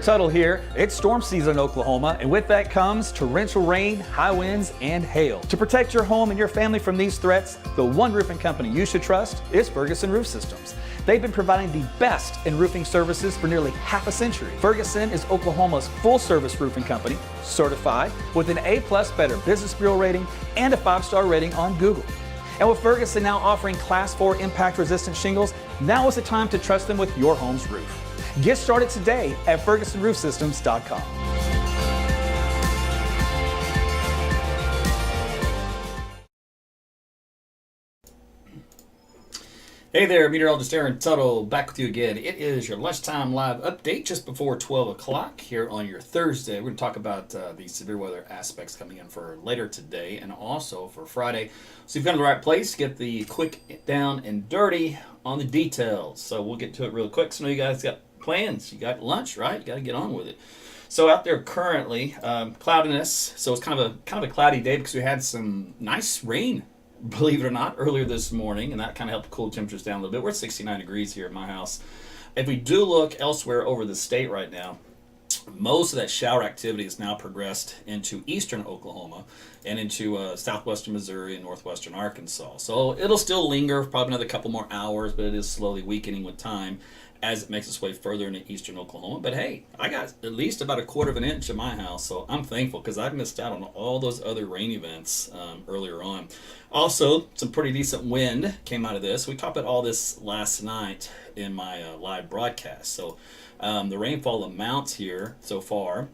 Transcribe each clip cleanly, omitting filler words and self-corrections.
Tuttle here. It's storm season in Oklahoma, and with that comes torrential rain, high winds, and hail. To protect your home and your family from these threats, the one roofing company you should trust is Ferguson Roof Systems. They've been providing the best in roofing services for nearly half a century. Ferguson is Oklahoma's full-service roofing company, certified with an A+ Better Business Bureau rating and a 5-star rating on Google. And with Ferguson now offering Class 4 impact-resistant shingles, now is the time to trust them with your home's roof. Get started today at FergusonRoofSystems.com. Hey there, Meteorologist Tuttle, back with you again. It is your lunchtime live update just before 12 o'clock here on your Thursday. We're going to talk about the severe weather aspects coming in for later today and also for Friday. So you've come to the right place. Get the quick down and dirty on the details. So we'll get to it real quick. So I know you guys got plans. You got lunch, right? You got to get on with it. So out there currently, cloudiness. So it's kind of a cloudy day because we had some nice rain, believe it or not, earlier this morning, and that kind of helped cool temperatures down a little bit. We're at 69 degrees here at my house. If we do look elsewhere over the state right now, most of that shower activity has now progressed into eastern Oklahoma and into southwestern Missouri and northwestern Arkansas. So it'll still linger probably another couple more hours, but it is slowly weakening with time as it makes its way further into eastern Oklahoma. But hey, I got at least about 1/4 of an inch in my house, so I'm thankful because I've missed out on all those other rain events earlier on. Also, some pretty decent wind came out of this. We talked about all this last night in my live broadcast. So the rainfall amounts here so far,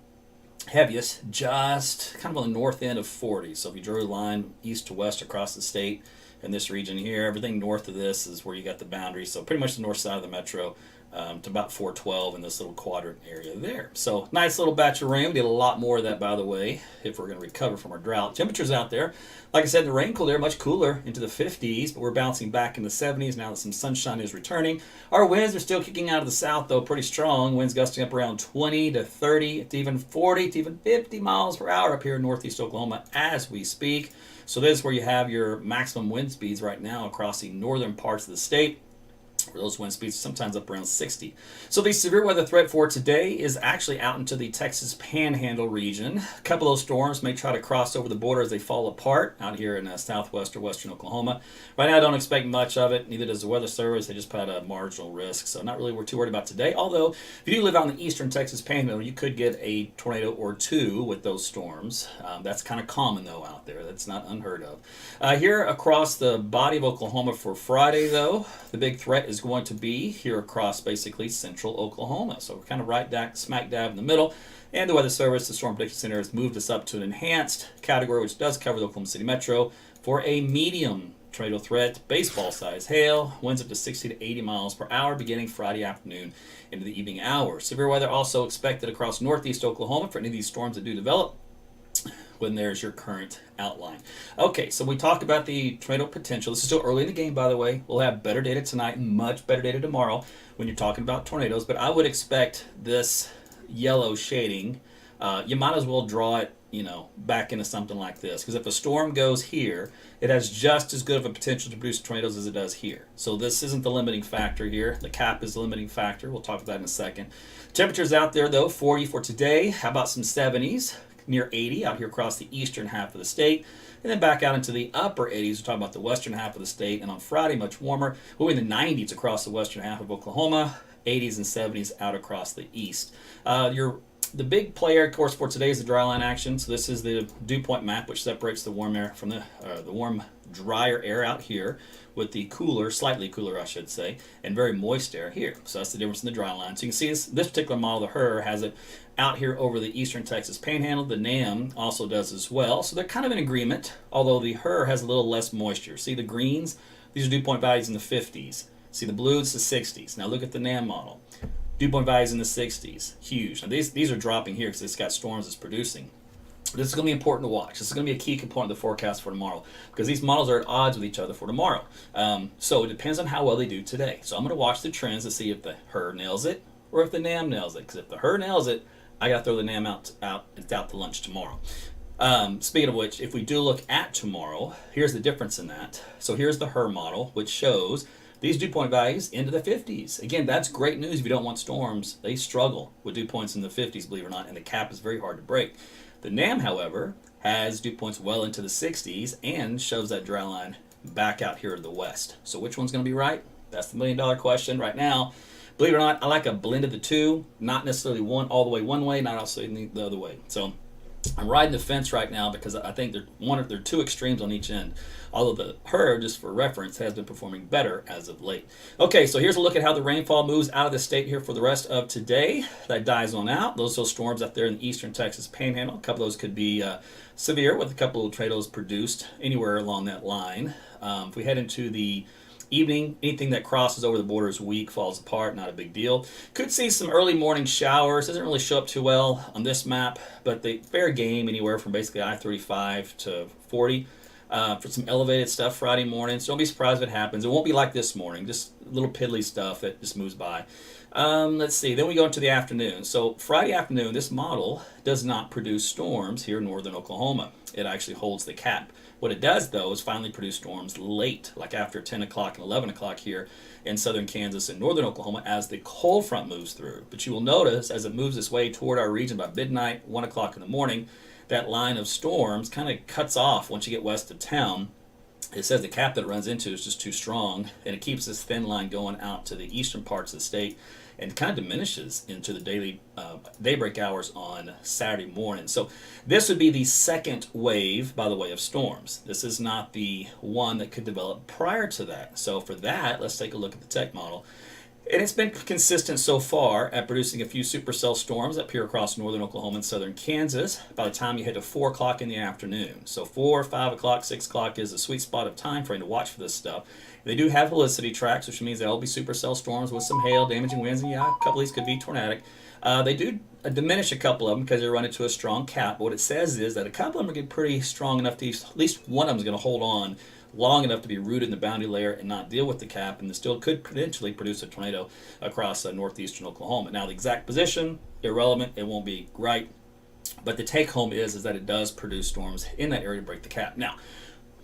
heaviest just kind of on the north end of 40. So if you drew a line east to west across the state in this region here, everything north of this is where you got the boundary. So pretty much the north side of the metro to about 412 in this little quadrant area there. So nice little batch of rain. We did a lot more of that, by the way, if we're going to recover from our drought. Temperatures out there, like I said, the rain cooled air much cooler into the 50s, but we're bouncing back in the 70s now that some sunshine is returning. Our winds are still kicking out of the south, though, pretty strong. Winds gusting up around 20 to 30 to even 40 to even 50 miles per hour up here in northeast Oklahoma as we speak. So this is where you have your maximum wind speeds right now across the northern parts of the state, where those wind speeds are sometimes up around 60. So the severe weather threat for today is actually out into the Texas Panhandle region. A couple of those storms may try to cross over the border as they fall apart out here in southwest or western Oklahoma. Right now I don't expect much of it, neither does the Weather Service. They just put out a marginal risk, so not really we're too worried about today. Although, if you do live out in the eastern Texas Panhandle, you could get a tornado or two with those storms. That's kind of common, though, out there. That's not unheard of. Here across the body of Oklahoma for Friday, though, the big threat is going to be here across basically central Oklahoma. So we're kind of right smack dab in the middle. And the Weather Service, the Storm Prediction Center, has moved us up to an enhanced category, which does cover the Oklahoma City Metro, for a medium tornado threat, baseball-sized hail, winds up to 60 to 80 miles per hour beginning Friday afternoon into the evening hours. Severe weather also expected across northeast Oklahoma for any of these storms that do develop, when there's your current outline. Okay, so we talk about the tornado potential. This is still early in the game, by the way. We'll have better data tonight and much better data tomorrow when you're talking about tornadoes, but I would expect this yellow shading, you might as well draw it, back into something like this, because if a storm goes here, it has just as good of a potential to produce tornadoes as it does here. So this isn't the limiting factor here. The cap is the limiting factor. We'll talk about that in a second. Temperatures out there, though, 40 for today. How about some 70s? Near 80 out here across the eastern half of the state, and then back out into the upper 80s. We're talking about the western half of the state, and on Friday much warmer. We'll be in the 90s across the western half of Oklahoma, 80s and 70s out across the east. The big player, of course, for today is the dry line action. So this is the dew point map, which separates the warm air from the warm, drier air out here with the cooler, slightly cooler, I should say, and very moist air here. So that's the difference in the dry line. So you can see this particular model, the HER, has it out here over the eastern Texas Panhandle. The NAM also does as well. So they're kind of in agreement, although the HER has a little less moisture. See the greens? These are dew point values in the 50s. See the blues, the 60s. Now look at the NAM model. Dew point values in the 60s. Huge. Now these are dropping here because it's got storms it's producing. This is going to be important to watch. This is going to be a key component of the forecast for tomorrow because these models are at odds with each other for tomorrow. So it depends on how well they do today. So I'm going to watch the trends to see if the HER nails it or if the NAM nails it. Because if the HER nails it, I got to throw the NAM out to lunch tomorrow. Speaking of which, if we do look at tomorrow, here's the difference in that. So here's the HER model, which shows these dew point values into the 50s. Again, that's great news if you don't want storms. They struggle with dew points in the 50s, believe it or not, and the cap is very hard to break. The NAM, however, has dew points well into the 60s and shows that dry line back out here to the west. So which one's going to be right? That's the million-dollar question right now. Believe it or not, I like a blend of the two, not necessarily one all the way one way, not also the other way. So I'm riding the fence right now because I think they're two extremes on each end. Although the HERB, just for reference, has been performing better as of late. Okay, so here's a look at how the rainfall moves out of the state here for the rest of today. That dies on out. Those storms out there in the eastern Texas Panhandle, a couple of those could be severe with a couple of tornadoes produced anywhere along that line. If we head into the evening, anything that crosses over the border is weak, falls apart, not a big deal. Could see some early morning showers. Doesn't really show up too well on this map, but they fair game anywhere from basically I-35 to 40 for some elevated stuff Friday morning. So don't be surprised if it happens. It won't be like this morning, just little piddly stuff that just moves by. Let's see, then we go into the afternoon. So Friday afternoon, this model does not produce storms here in northern Oklahoma. It actually holds the cap. What it does, though, is finally produce storms late, like after 10 o'clock and 11 o'clock here in southern Kansas and northern Oklahoma as the cold front moves through. But you will notice as it moves this way toward our region by midnight, 1 o'clock in the morning, that line of storms kind of cuts off once you get west of town. It says the cap that it runs into is just too strong, and it keeps this thin line going out to the eastern parts of the state and kind of diminishes into the daily daybreak hours on Saturday morning. So this would be the second wave, by the way, of storms. This is not the one that could develop prior to that. So for that, let's take a look at the tech model. And it's been consistent so far at producing a few supercell storms up here across northern Oklahoma and southern Kansas by the time you head to 4 o'clock in the afternoon. So 4, 5 o'clock, 6 o'clock is a sweet spot of time frame to watch for this stuff. They do have helicity tracks, which means they'll be supercell storms with some hail, damaging winds, and yeah, a couple of these could be tornadic. They do diminish a couple of them because they run into a strong cap. But what it says is that a couple of them are getting pretty strong enough to at least one of them is going to hold on long enough to be rooted in the boundary layer and not deal with the cap, and still could potentially produce a tornado across northeastern Oklahoma. Now, the exact position, irrelevant, it won't be right, but the take home is that it does produce storms in that area to break the cap. Now,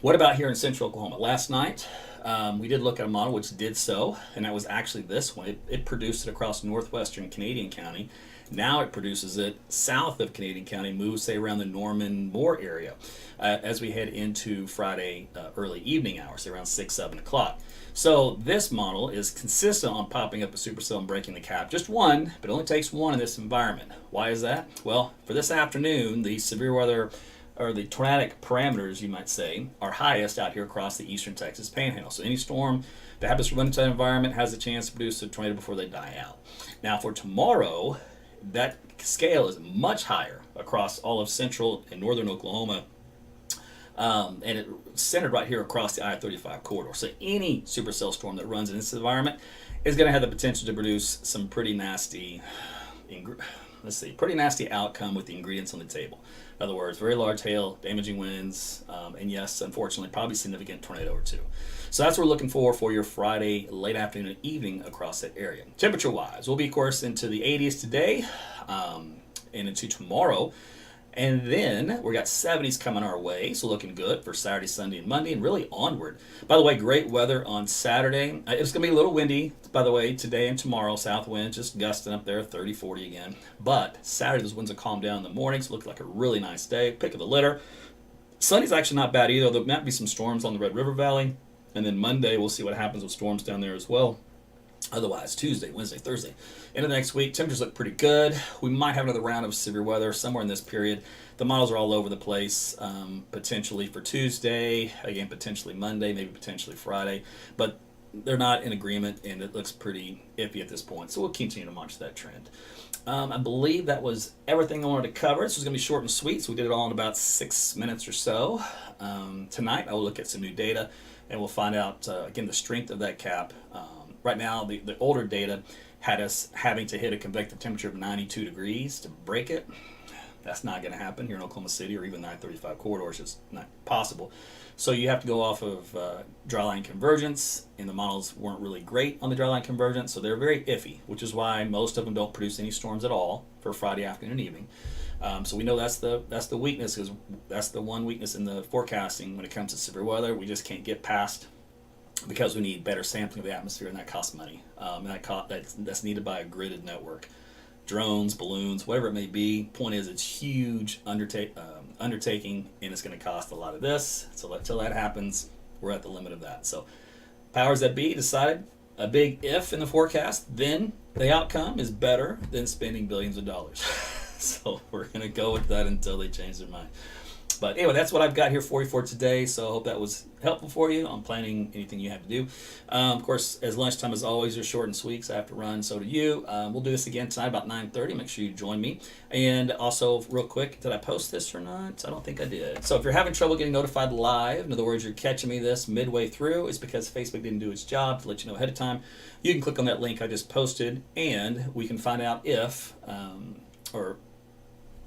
what about here in central Oklahoma? Last night, we did look at a model which did so, and that was actually this one. It produced it across northwestern Canadian County. Now it produces it south of Canadian County, moves, say, around the Norman Moore area as we head into Friday early evening hours, say around 6, 7 o'clock. So this model is consistent on popping up a supercell and breaking the cap. Just one, but it only takes one in this environment. Why is that? Well, for this afternoon, the severe weather, or the tornadic parameters, you might say, are highest out here across the eastern Texas Panhandle. So any storm that happens to run into that environment has a chance to produce a tornado before they die out. Now for tomorrow, that scale is much higher across all of central and northern Oklahoma, and it's centered right here across the I-35 corridor. So any supercell storm that runs in this environment is going to have the potential to produce some pretty nasty, pretty nasty outcome with the ingredients on the table. In other words, very large hail, damaging winds, and yes, unfortunately, probably significant tornado or two. So that's what we're looking for your Friday late afternoon and evening across that area. Temperature-wise, we'll be, of course, into the 80s today and into tomorrow. And then we got 70s coming our way, so looking good for Saturday, Sunday, and Monday, and really onward. By the way, great weather on Saturday. It's going to be a little windy, by the way, today and tomorrow. South wind just gusting up there, 30, 40 again. But Saturday, those winds will calm down in the morning, so it looks like a really nice day. Pick of the litter. Sunday's actually not bad either. There might be some storms on the Red River Valley. And then Monday, we'll see what happens with storms down there as well. Otherwise, Tuesday, Wednesday, Thursday. Into the next week, temperatures look pretty good. We might have another round of severe weather somewhere in this period. The models are all over the place, potentially for Tuesday, again, potentially Monday, maybe potentially Friday. But they're not in agreement, and it looks pretty iffy at this point. So we'll continue to monitor that trend. I believe that was everything I wanted to cover. This was going to be short and sweet, so we did it all in about 6 minutes or so. Tonight, I will look at some new data, and we'll find out, again, the strength of that cap. Right now, the older data had us having to hit a convective temperature of 92 degrees to break it. That's not going to happen here in Oklahoma City or even 935 corridor. It's just not possible. So you have to go off of dryline convergence, and the models weren't really great on the dryline convergence, so they're very iffy, which is why most of them don't produce any storms at all for Friday afternoon and evening. So we know that's the weakness, because that's the one weakness in the forecasting when it comes to severe weather. We just can't get past because we need better sampling of the atmosphere, and that costs money. And that's needed by a gridded network. Drones, balloons, whatever it may be. Point is, it's huge undertaking, and it's going to cost a lot of this. So until that happens, we're at the limit of that. So powers that be decided a big if in the forecast, then the outcome is better than spending billions of dollars. So we're going to go with that until they change their mind. But anyway, that's what I've got here for you for today. So I hope that was helpful for you on planning anything you have to do. Of course, as lunchtime as always are short and sweet, so I have to run. So do you. We'll do this again tonight about 9:30. Make sure you join me. And also, real quick, did I post this or not? I don't think I did. So if you're having trouble getting notified live, in other words, you're catching me this midway through, it's because Facebook didn't do its job to let you know ahead of time. You can click on that link I just posted, and we can find out if or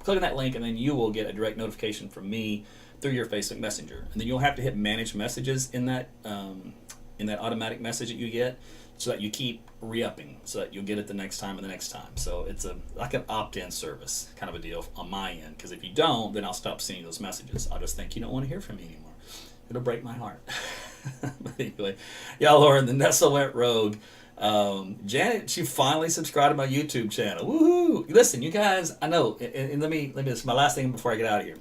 click on that link, and then you will get a direct notification from me through your Facebook Messenger. And then you'll have to hit Manage Messages in that automatic message that you get, so that you keep re-upping, so that you'll get it the next time and the next time. So it's like an opt-in service kind of a deal on my end, because if you don't, then I'll stop sending those messages. I'll just think you don't want to hear from me anymore. It'll break my heart. But anyway, y'all are in the Nestle went rogue. Janet, she finally subscribed to my YouTube channel. Woohoo! Listen, you guys, I know, and let me, this is my last thing before I get out of here.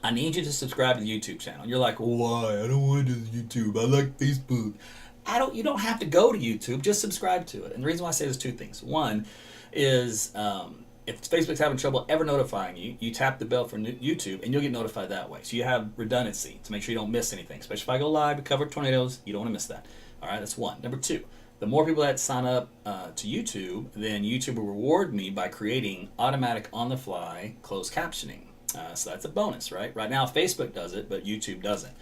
I need you to subscribe to the YouTube channel. And you're like, why? I don't want to do YouTube. I like Facebook. You don't have to go to YouTube. Just subscribe to it. And the reason why I say there's two things. One is, if Facebook's having trouble ever notifying you, you tap the bell for YouTube, and you'll get notified that way. So you have redundancy to make sure you don't miss anything. Especially if I go live to cover tornadoes, you don't want to miss that. All right, that's one. Number two, the more people that sign up to YouTube, then YouTube will reward me by creating automatic on-the-fly closed captioning. So that's a bonus, right? Right now, Facebook does it, but YouTube doesn't.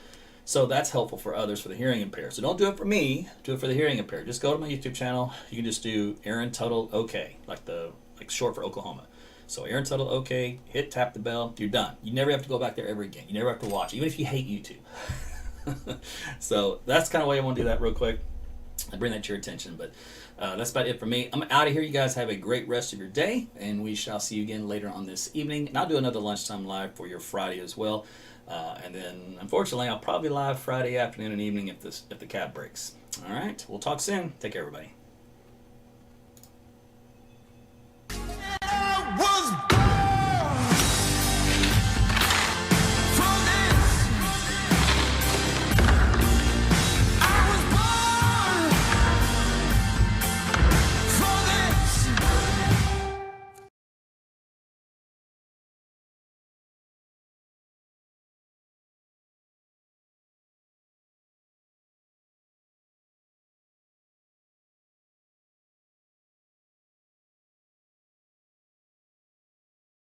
So that's helpful for others, for the hearing impaired. So don't do it for me. Do it for the hearing impaired. Just go to my YouTube channel. You can just do Aaron Tuttle OK, like short for Oklahoma. So Aaron Tuttle OK. Tap the bell. You're done. You never have to go back there ever again. You never have to watch, even if you hate YouTube. So that's kind of why I want to do that real quick. I bring that to your attention, but that's about it for me. I'm out of here. You guys have a great rest of your day, and we shall see you again later on this evening. And I'll do another lunchtime live for your Friday as well. And then, unfortunately, I'll probably live Friday afternoon and evening if the cab breaks. All right. We'll talk soon. Take care, everybody.